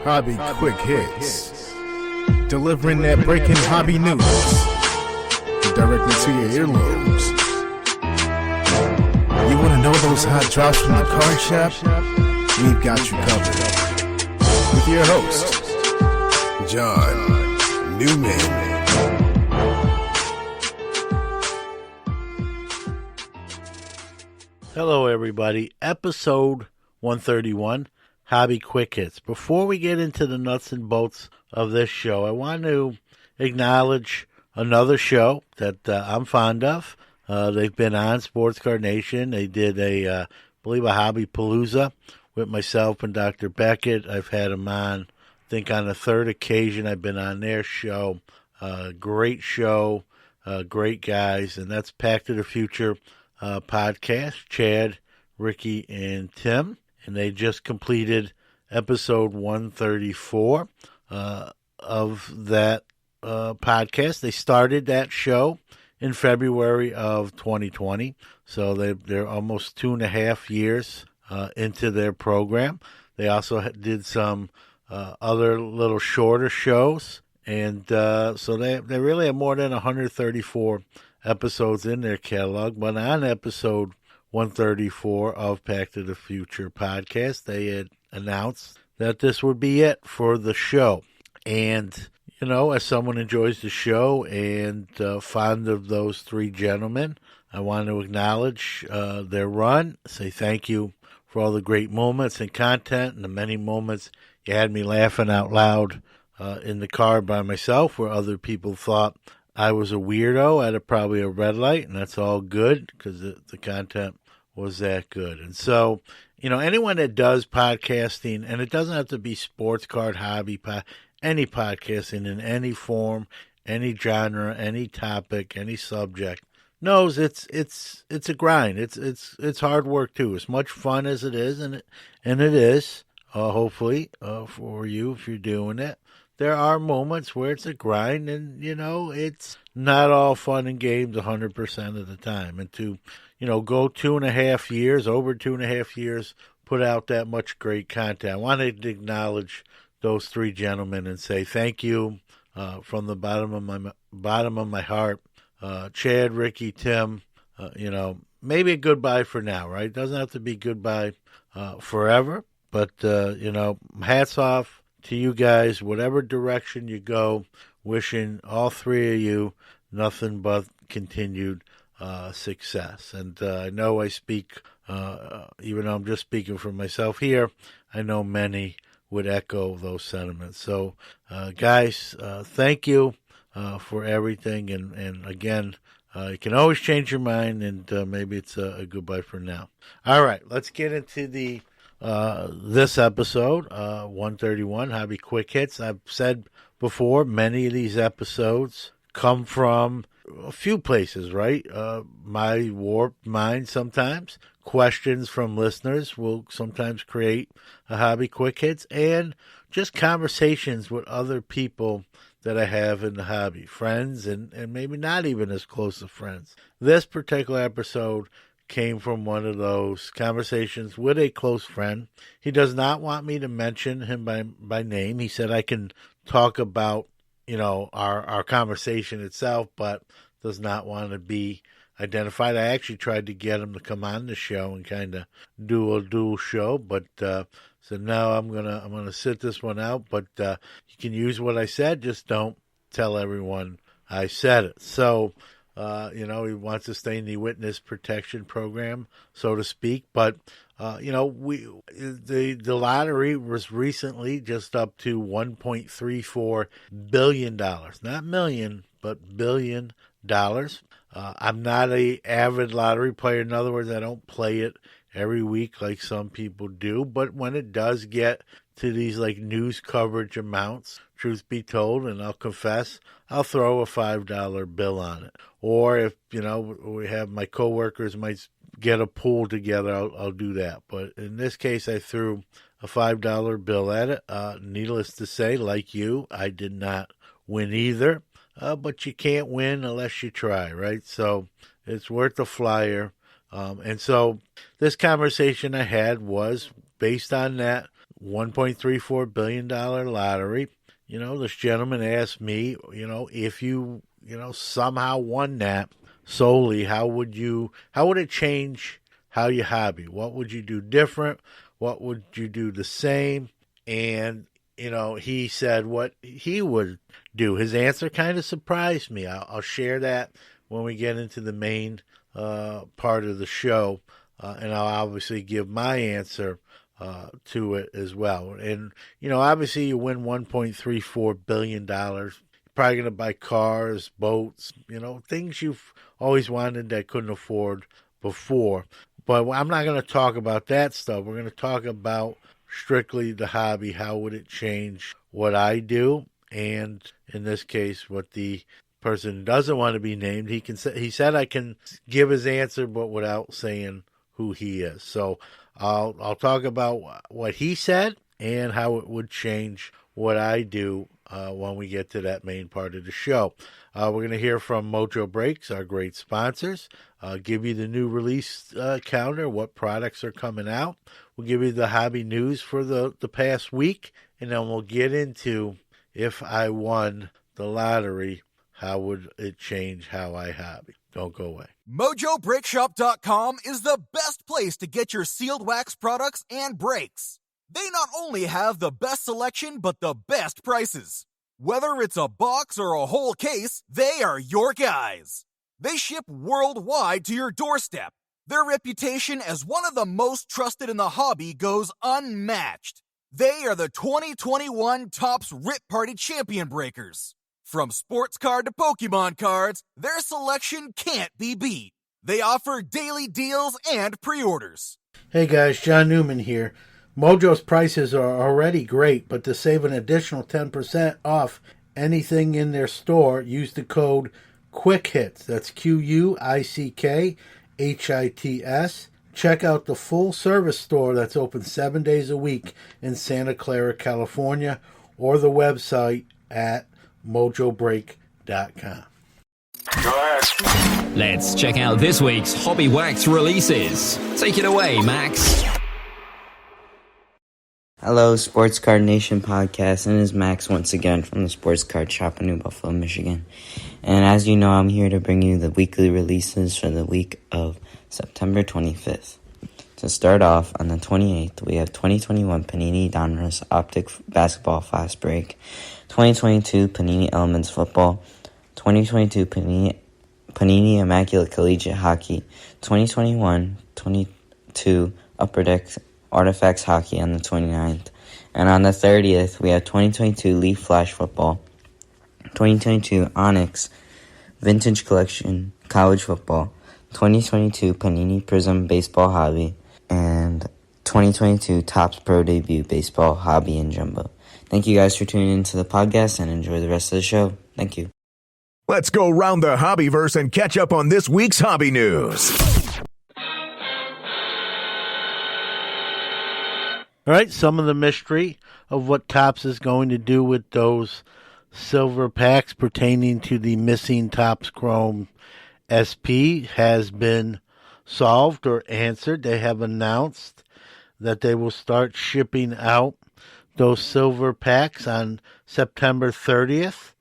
Hobby Quick Hits. Delivering that breaking hobby news directly to your earlobes. You want to know those hot drops from the card shop? We've got you covered. With your host, John Newman. Hello, everybody. Episode 131, Hobby Quick Hits. Before we get into the nuts and bolts of this show, I want to acknowledge another show that I'm fond of. They've been on Sports Card Nation. They did I believe, a Hobby Palooza with myself and Dr. Beckett. I've had them on, I think, on the third occasion I've been on their show. Great show, great guys, and that's Pack to the Future podcast, Chad, Ricky, and Tim, and they just completed episode 134 of that podcast. They started that show in February of 2020, so they're almost 2.5 years into their program. They also did some other little shorter shows, and so they really have more than 134 episodes in their catalog. But on episode 134 of Pack to the Future podcast, they had announced that this would be it for the show. And, you know, as someone enjoys the show and fond of those three gentlemen, I want to acknowledge their run, say thank you for all the great moments and content and the many moments you had me laughing out loud in the car by myself, where other people thought I was a weirdo at probably a red light, and that's all good because the content was that good. And so, you know, anyone that does podcasting, and it doesn't have to be sports card, hobby, any podcasting in any form, any genre, any topic, any subject, knows it's a grind. It's hard work too. As much fun as it is, and it is, hopefully, for you if you're doing it. There are moments where it's a grind, and, you know, it's not all fun and games 100% of the time. And to, you know, go 2.5 years, over 2.5 years, put out that much great content. I wanted to acknowledge those three gentlemen and say thank you from the bottom of my heart. Chad, Ricky, Tim, you know, maybe a goodbye for now, right? It doesn't have to be goodbye forever, but, you know, hats off to you guys, whatever direction you go. Wishing all three of you nothing but continued success. And I know I speak, even though I'm just speaking for myself here, I know many would echo those sentiments. So, guys, thank you for everything. And again, you can always change your mind, and maybe it's a goodbye for now. All right, let's get into this episode, 131, Hobby Quick Hits. I've said before, many of these episodes come from a few places, right? My warped mind sometimes. Questions from listeners will sometimes create a Hobby Quick Hits, and just conversations with other people that I have in the hobby, friends, and maybe not even as close of friends. This particular episode came from one of those conversations with a close friend. He does not want me to mention him by name. He said I can talk about, you know, our conversation itself, but does not want to be identified. I actually tried to get him to come on the show and kind of do a dual show, but said no, I'm gonna sit this one out. But you can use what I said, just don't tell everyone I said it. So, you know, he wants to stay in the witness protection program, so to speak. But, you know, the lottery was recently just up to $1.34 billion. Not million, but $1 billion. I'm not an avid lottery player. In other words, I don't play it every week like some people do. But when it does get to these like news coverage amounts, truth be told, and I'll confess, I'll throw a $5 bill on it. Or if, you know, we have my coworkers might get a pool together, I'll do that. But in this case, I threw a $5 bill at it. Needless to say, like you, I did not win either. But you can't win unless you try, right? So it's worth a flyer. And so this conversation I had was based on that $1.34 billion lottery. This gentleman asked me, if you, somehow won that solely, how would it change how you hobby? What would you do different? What would you do the same? And, he said what he would do. His answer kind of surprised me. I'll share that when we get into the main part of the show. And I'll obviously give my answer to it as well. And, obviously you win $1.34 billion. You're probably going to buy cars, boats, things you've always wanted that couldn't afford before. But I'm not going to talk about that stuff. We're going to talk about strictly the hobby. How would it change what I do? And in this case, what the person who doesn't want to be named, he said I can give his answer, but without saying who he is. So I'll talk about what he said and how it would change what I do when we get to that main part of the show. We're going to hear from Mojo Breaks, our great sponsors. Give you the new release calendar, what products are coming out. We'll give you the hobby news for the past week, and then we'll get into if I won the lottery, how would it change how I hobby? Don't go away. MojoBreakShop.com is the best place to get your sealed wax products and brakes. They not only have the best selection, but the best prices. Whether it's a box or a whole case, they are your guys. They ship worldwide to your doorstep. Their reputation as one of the most trusted in the hobby goes unmatched. They are the 2021 Topps Rip Party Champion Breakers. From sports card to Pokemon cards, their selection can't be beat. They offer daily deals and pre-orders. Hey guys, John Newman here. Mojo's prices are already great, but to save an additional 10% off anything in their store, use the code QUICKHITS. That's QUICKHITS. Check out the full service store that's open 7 days a week in Santa Clara, California, or the website at mojobreak.com. Let's check out this week's Hobby Wax releases. Take it away, Max. Hello, Sports Card Nation podcast, and it's Max once again from the Sports Card Shop in New Buffalo, Michigan. And as you know, I'm here to bring you the weekly releases for the week of September 25th. To start off, on the 28th, we have 2021 Panini Donruss Optic Basketball Fast Break, 2022 Panini Elements Football, 2022 Panini Immaculate Collegiate Hockey, 2021-22 Upper Deck Artifacts Hockey on the 29th. And on the 30th, we have 2022 Leaf Flash Football, 2022 Onyx Vintage Collection College Football, 2022 Panini Prism Baseball Hobby, and 2022 Topps Pro Debut Baseball Hobby and Jumbo. Thank you guys for tuning into the podcast and enjoy the rest of the show. Thank you. Let's go round the hobbyverse and catch up on this week's hobby news. All right, some of the mystery of what Topps is going to do with those silver packs pertaining to the missing Topps Chrome SP has been solved or answered. They have announced that they will start shipping out those silver packs on September 30th,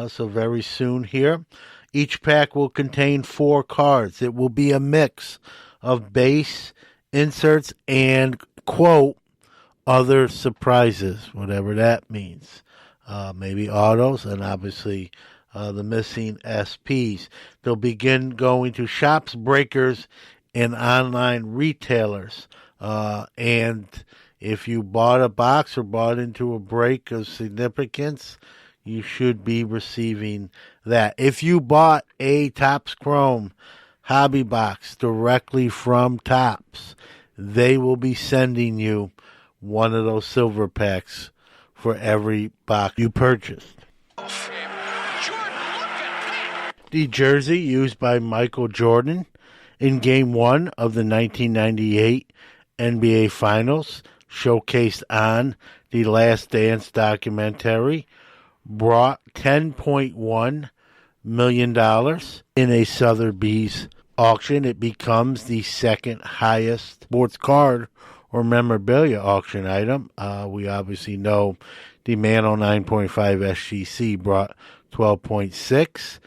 so very soon here. Each pack will contain 4 cards. It will be a mix of base, inserts, and, quote, other surprises, whatever that means. Maybe autos and obviously the missing SPs. They'll begin going to shops, breakers, and online retailers. And if you bought a box or bought into a break of significance, you should be receiving that. If you bought a Topps Chrome hobby box directly from Topps, they will be sending you one of those silver packs for every box you purchased. The jersey used by Michael Jordan in Game 1 of the 1998 NBA Finals, showcased on the Last Dance documentary, brought $10.1 million in a Sotheby's auction. It becomes the second highest sports card or memorabilia auction item. We obviously know the Mantle 9.5 SGC brought 12.6.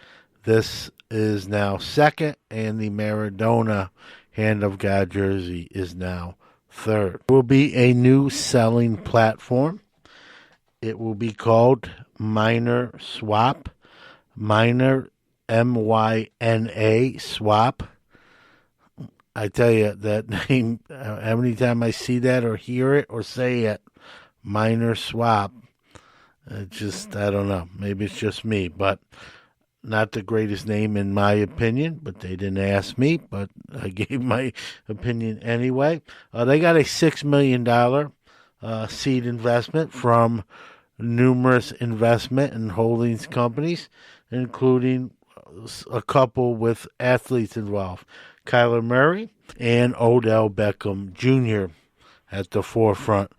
This is now second, and the Maradona Hand of God jersey is now third. There will be a new selling platform. It will be called Minor Swap. Minor, MYNA, Swap. I tell you, that name, every time I see that or hear it or say it, Minor Swap, I don't know. Maybe it's just me, but not the greatest name in my opinion, but they didn't ask me, but I gave my opinion anyway. They got a $6 million seed investment from numerous investment and holdings companies, including a couple with athletes involved. Kyler Murray and Odell Beckham Jr. at the forefront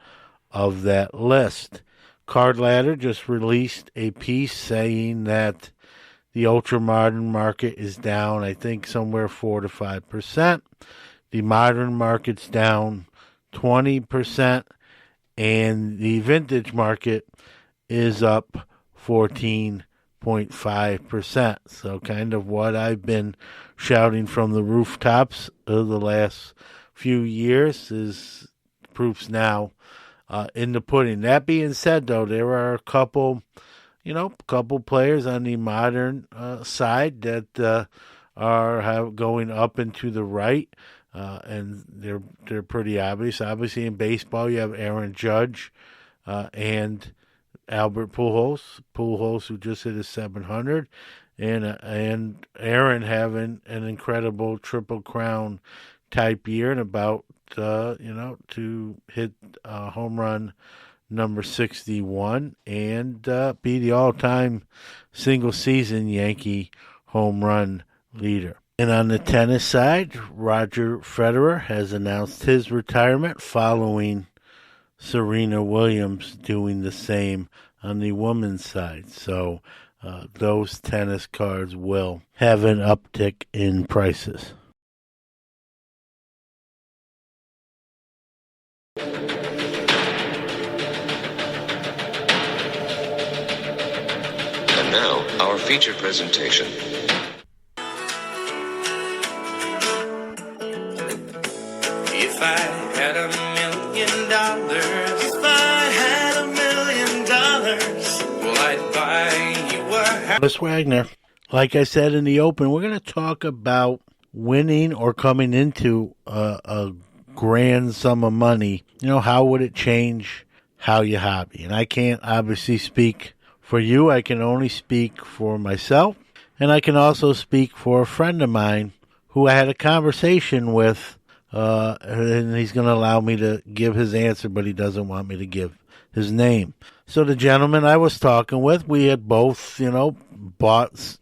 of that list. Card Ladder just released a piece saying that the ultra-modern market is down, I think, somewhere 4 to 5%. The modern market's down 20%, and the vintage market is up 14.5%. So kind of what I've been shouting from the rooftops of the last few years is proofs now in the pudding. That being said, though, there are a couple players on the modern side that are going up and to the right, and they're pretty obvious. Obviously, in baseball, you have Aaron Judge and Albert Pujols, who just hit his 700, and Aaron having an incredible Triple Crown type year and about to hit home run number 61 and be the all-time single-season Yankee home run leader. And on the tennis side, Roger Federer has announced his retirement following Serena Williams doing the same on the women's side. So those tennis cards will have an uptick in prices. And now, our feature presentation. If I had $1 million, well, I'd buy you a house. Miss Wagner, like I said in the open, we're going to talk about winning or coming into a grand sum of money. How would it change how you hobby? And I can't obviously speak for you. I can only speak for myself. And I can also speak for a friend of mine who I had a conversation with, and he's going to allow me to give his answer, but he doesn't want me to give his name. So the gentleman I was talking with, we had both, bought,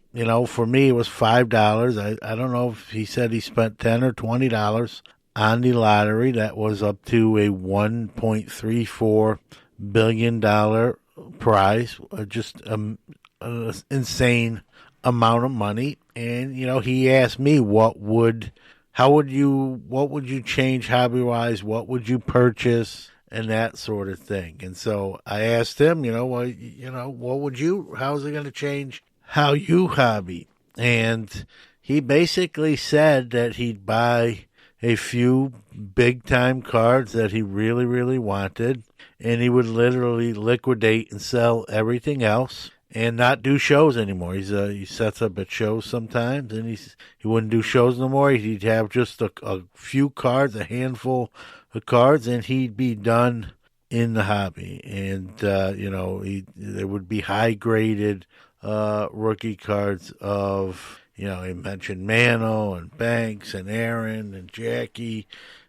for me it was $5. I don't know if he said he spent $10 or $20 on the lottery. That was up to a $1.34 billion prize, just an insane amount of money. And he asked me what would you change hobby-wise, what would you purchase, and that sort of thing. And so I asked him, how's it going to change how you hobby? And he basically said that he'd buy a few big-time cards that he really, really wanted, and he would literally liquidate and sell everything else and not do shows anymore. He sets up at shows sometimes, and he wouldn't do shows no more. He'd have just a few cards, a handful of cards, and he'd be done in the hobby. And there would be high-graded rookie cards of, he mentioned Mano and Banks and Aaron and Jackie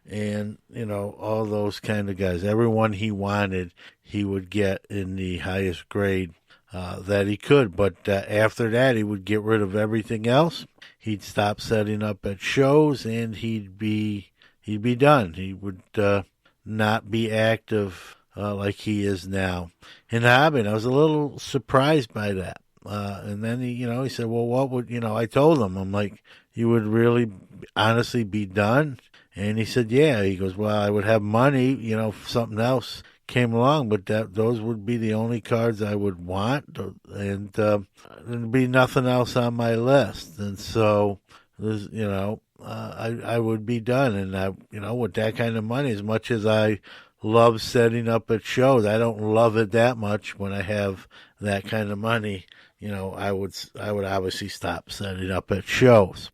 and, all those kind of guys. Everyone he wanted, he would get in the highest grade that he could. But after that, he would get rid of everything else. He'd stop setting up at shows, and he'd be done. He would not be active like he is now in the hobby. And I was a little surprised by that. And then he said, well, what would, I told him, I'm like, you would really honestly be done? And he said, yeah. He goes, well, I would have money, if something else came along, but those would be the only cards I would want, and there'd be nothing else on my list. And so, I would be done. And with that kind of money, as much as I love setting up at shows, I don't love it that much when I have that kind of money. I would obviously stop setting up at shows.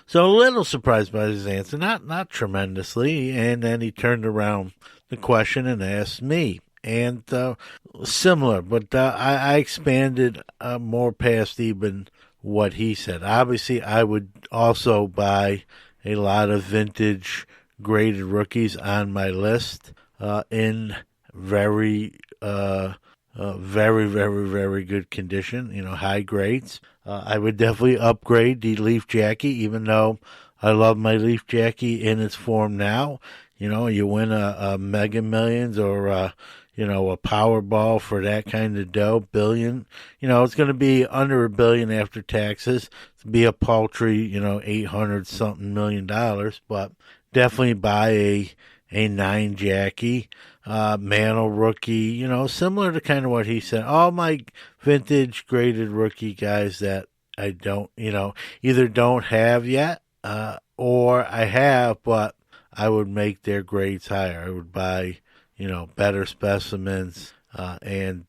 So a little surprised by his answer, not tremendously. And then he turned around the question and asked me, and similar, but I expanded more past even what he said. Obviously, I would also buy a lot of vintage graded rookies on my list in very, very, very, very good condition, high grades. I would definitely upgrade the Leaf Jackie, even though I love my Leaf Jackie in its form now. You win a Mega Millions or a Powerball for that kind of dough, billion. It's going to be under $1 billion after taxes. It'll be a paltry, $800 something million, but definitely buy a 9 Jackie, Mantle rookie, similar to kind of what he said. All my vintage graded rookie guys that I don't, either don't have yet, or I have, but I would make their grades higher. I would buy, better specimens, and,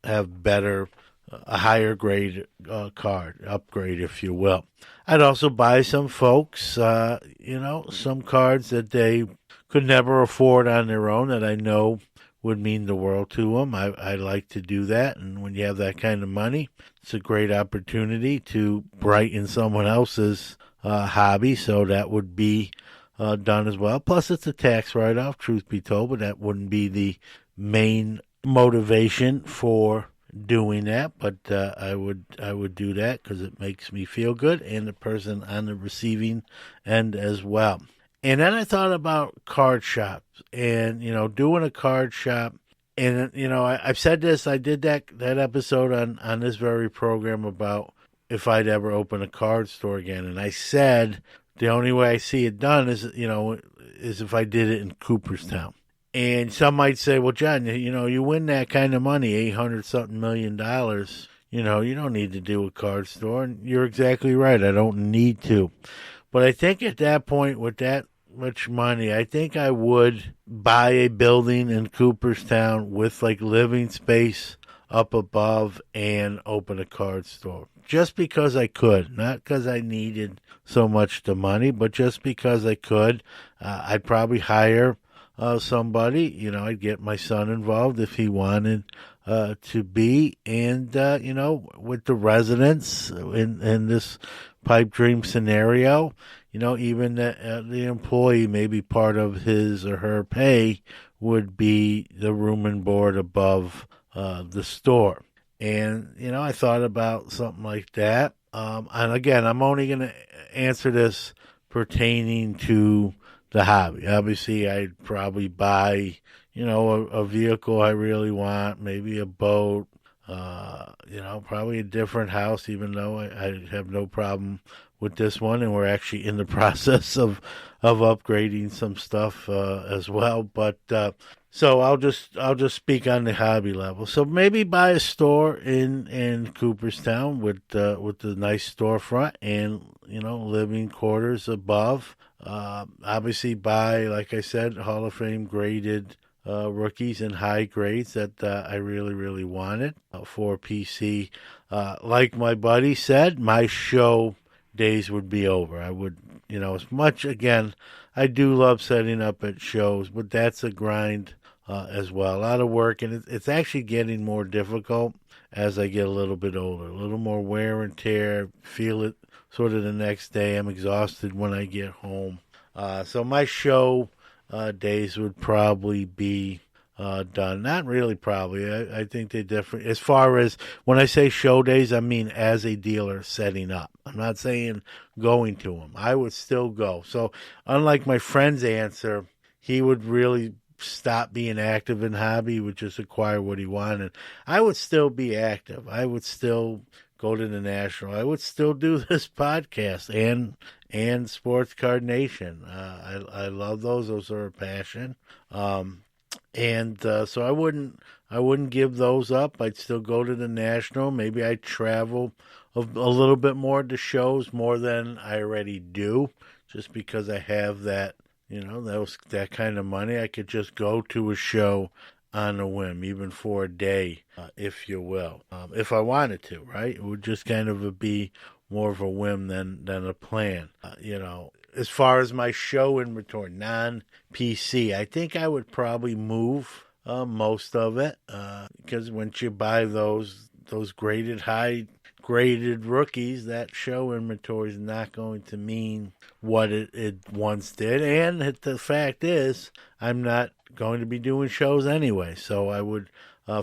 have better, a higher grade card, upgrade, if you will. I'd also buy some folks, some cards that they could never afford on their own that I know would mean the world to them. I like to do that. And when you have that kind of money, it's a great opportunity to brighten someone else's hobby. So that would be done as well. Plus, it's a tax write-off, truth be told, but that wouldn't be the main motivation for doing that. But I would do that because it makes me feel good and the person on the receiving end as well. And then I thought about card shops and, doing a card shop. And, I've said this, I did that episode on this very program about if I'd ever open a card store again. And I said the only way I see it done is if I did it in Cooperstown. And some might say, well, John, you win that kind of money, $800-something million, you don't need to do a card store. And you're exactly right. I don't need to. But I think at that point, with that much money, I think I would buy a building in Cooperstown with like living space up above and open a card store. Just because I could, not because I needed so much the money, but just because I could. I'd probably hire somebody, I'd get my son involved if he wanted to be. And, with the residents in this pipe dream scenario, even the employee, maybe part of his or her pay would be the room and board above the store. And, I thought about something like that. And again, I'm only going to answer this pertaining to the hobby. Obviously, I'd probably buy, a vehicle I really want, maybe a boat, probably a different house, even though I have no problem with this one. And we're actually in the process of upgrading some stuff as well. But so I'll just speak on the hobby level. So maybe buy a store in Cooperstown with the nice storefront and living quarters above. Obviously buy, like I said, Hall of Fame graded rookies in high grades that I really, really wanted for PC. Like my buddy said, my show days would be over. I would, as much, again, I do love setting up at shows, but that's a grind as well. A lot of work, and it's actually getting more difficult as I get a little bit older. A little more wear and tear, feel it sort of the next day. I'm exhausted when I get home. So my show days would probably be done. Not really probably. I think they differ. As far as when I say show days, I mean as a dealer setting up. I'm not saying going to them. I would still go. So unlike my friend's answer, he would really stop being active in hobby. He would just acquire what he wanted. I would still be active. I would still go to the National, I would still do this podcast and Sports Card Nation. I love those. Those are a passion. So I wouldn't give those up. I'd still go to the National. Maybe I'd travel a little bit more to shows, more than I already do, just because I have that, that kind of money. I could just go to a show on a whim, even for a day, if you will, if I wanted to, right? It would just kind of be more of a whim than a plan. As far as my show inventory, non-PC, I think I would probably move most of it, because once you buy those high graded rookies, that show inventory is not going to mean what it once did. And the fact is, I'm not going to be doing shows anyway, so I would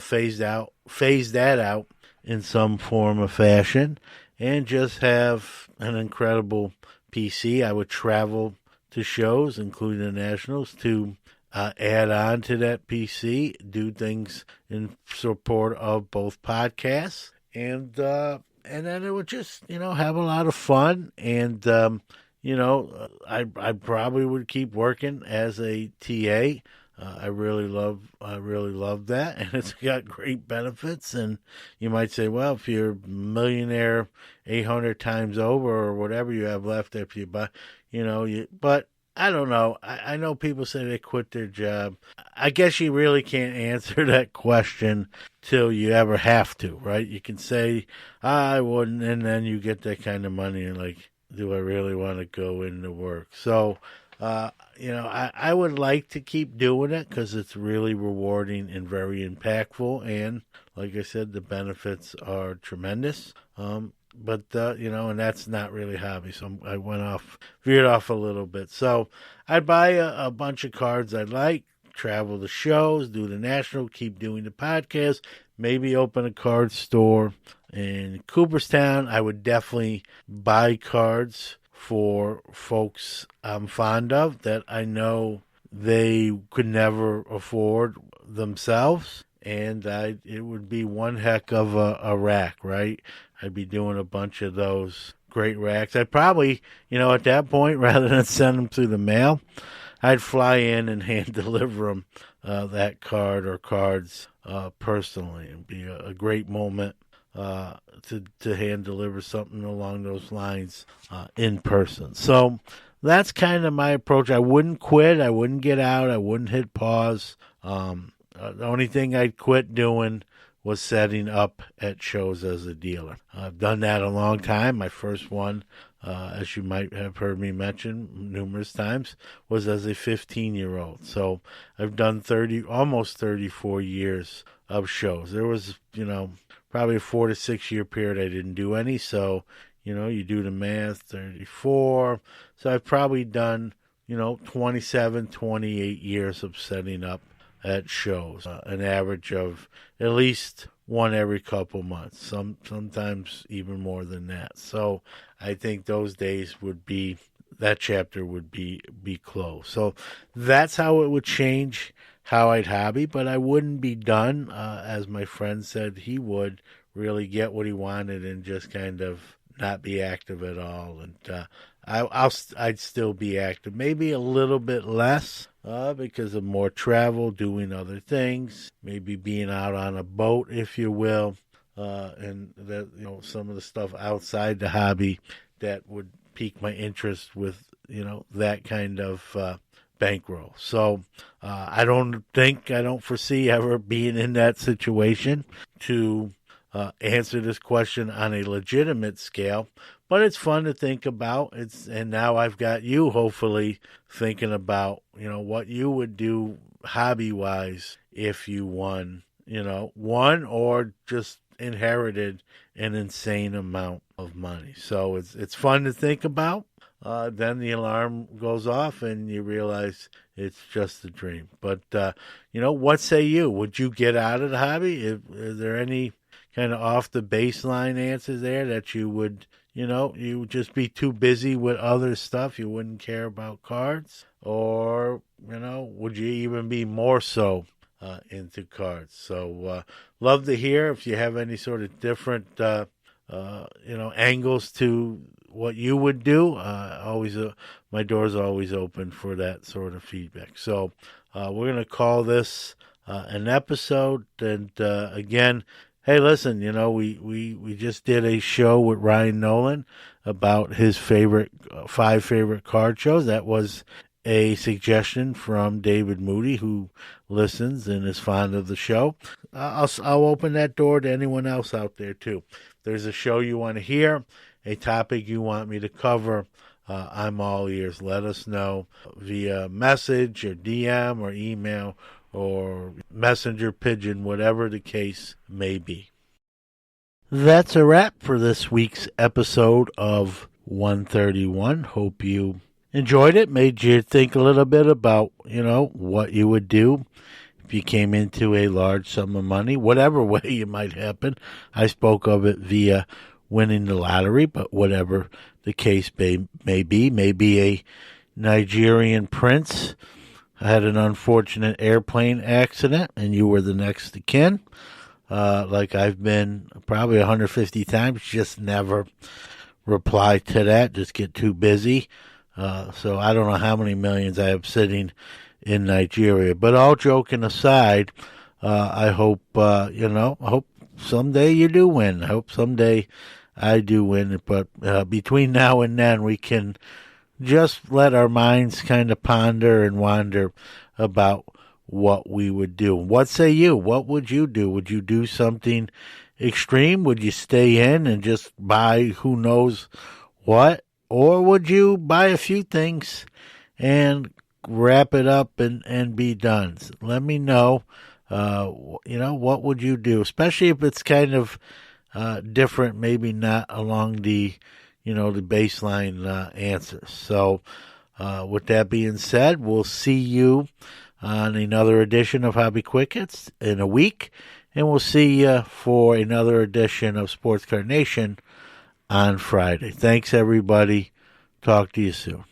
phase that out in some form or fashion, and just have an incredible PC. I would travel to shows, including the Nationals, to add on to that PC, do things in support of both podcasts, and then it would just, have a lot of fun. And, I probably would keep working as a TA. I really love that, and it's got great benefits. And you might say, well, if you're a millionaire 800 times over or whatever you have left after you buy, but I don't know. I know people say they quit their job. I guess you really can't answer that question till you ever have to, right? You can say, I wouldn't, and then you get that kind of money and like, do I really want to go into work? So, I would like to keep doing it because it's really rewarding and very impactful. And like I said, the benefits are tremendous. But and that's not really hobby. So I veered off a little bit. So I'd buy a bunch of cards I like, travel the shows, do the National, keep doing the podcast, maybe open a card store in Cooperstown. I would definitely buy cards for folks I'm fond of that I know they could never afford themselves. And it would be one heck of a rack, right? I'd be doing a bunch of those great racks. I'd probably, at that point, rather than send them through the mail, I'd fly in and hand deliver them that card or cards personally. It'd be a great moment to hand deliver something along those lines in person. So that's kind of my approach. I wouldn't quit. I wouldn't get out. I wouldn't hit pause. The only thing I'd quit doing was setting up at shows as a dealer. I've done that a long time. My first one, as you might have heard me mention numerous times, was as a 15-year-old. So I've done almost 34 years of shows. There was, probably a 4 to 6 year period I didn't do any. So, you do the math, 34. So I've probably done, 27, 28 years of setting up at shows, an average of at least one every couple months, sometimes even more than that. So I think those days that chapter would be closed. So that's how it would change how I'd hobby, but I wouldn't be done, as my friend said he would, really get what he wanted and just kind of not be active at all. And I'd still be active, maybe a little bit less, because of more travel, doing other things, maybe being out on a boat, if you will, and that, some of the stuff outside the hobby that would pique my interest with, that kind of bankroll. So I don't foresee ever being in that situation to answer this question on a legitimate scale, but it's fun to think about. And now I've got you hopefully thinking about, what you would do hobby-wise if you won or just inherited an insane amount of money. So it's fun to think about. Then the alarm goes off and you realize it's just a dream. But, what say you? Would you get out of the hobby? Is there any kind of off the baseline answers there that you would, you would just be too busy with other stuff? You wouldn't care about cards? Or, would you even be more so into cards? So love to hear if you have any sort of different angles to what you would do. My door's always open for that sort of feedback. So we're going to call this an episode. And again, hey, listen, we just did a show with Ryan Nolan about his five favorite card shows. That was a suggestion from David Moody, who listens and is fond of the show. I'll open that door to anyone else out there, too. If there's a show you want to hear, a topic you want me to cover, I'm all ears. Let us know via message or DM or email or messenger pigeon, whatever the case may be. That's a wrap for this week's episode of 131. Hope you enjoyed it, made you think a little bit about, what you would do if you came into a large sum of money, whatever way it might happen. I spoke of it via winning the lottery, but whatever the case may be, maybe a Nigerian prince had an unfortunate airplane accident and you were the next of kin. Like I've been probably 150 times, just never reply to that, just get too busy. So I don't know how many millions I have sitting in Nigeria. But all joking aside, I hope, I hope someday you do win. I hope someday I do win. But between now and then, we can just let our minds kind of ponder and wander about what we would do. What say you? What would you do? Would you do something extreme? Would you stay in and just buy who knows what? Or would you buy a few things and wrap it up and be done? So let me know, what would you do? Especially if it's kind of different, maybe not along the baseline answers. So with that being said, we'll see you on another edition of Hobby Quick Hits in a week. And we'll see you for another edition of Sports Card Nation on Friday. Thanks, everybody. Talk to you soon.